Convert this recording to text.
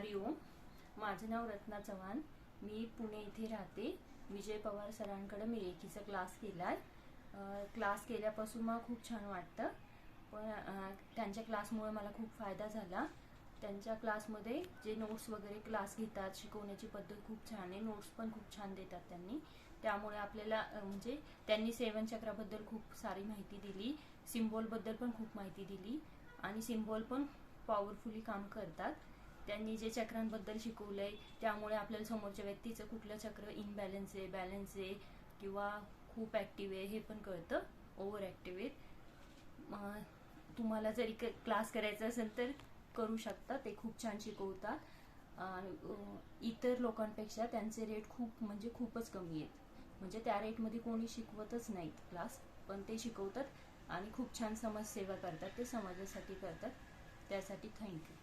हरिओम. माझं नाव रत्ना चव्हाण. मी पुणे इथे राहते. विजय पवार सरांकडे मी रेकीचा क्लास केलाय. क्लास केल्यापासून मला खूप छान वाटतं. पण त्यांच्या क्लासमुळे मला खूप फायदा झाला. त्यांच्या क्लासमध्ये जे नोट्स वगैरे क्लास घेतात, शिकवण्याची पद्धत खूप छान आहे. नोट्स पण खूप छान देतात त्यांनी. त्यामुळे आपल्याला म्हणजे त्यांनी सेवन चक्राबद्दल खूप सारी माहिती दिली, सिम्बॉलबद्दल पण खूप माहिती दिली आणि सिम्बॉल पण पॉवरफुली काम करतात. त्यांनी जे चक्रांबद्दल शिकवलंय त्यामुळे आपल्याला समोरच्या व्यक्तीचं कुठलं चक्र इनबॅलन्स आहे, बॅलन्स आहे किंवा खूप ॲक्टिव्ह आहे हे पण कळतं, ओव्हर ॲक्टिव्ह आहे. तुम्हाला जरी क्लास करायचा असेल तर करू शकता. ते खूप छान शिकवतात. इतर लोकांपेक्षा त्यांचे रेट खूपच कमी आहेत. म्हणजे त्या रेटमध्ये कोणी शिकवतच नाहीत क्लास, पण ते शिकवतात आणि खूप छान समाजसेवा करतात. ते समाजासाठी करतात. त्यासाठी थँक्यू.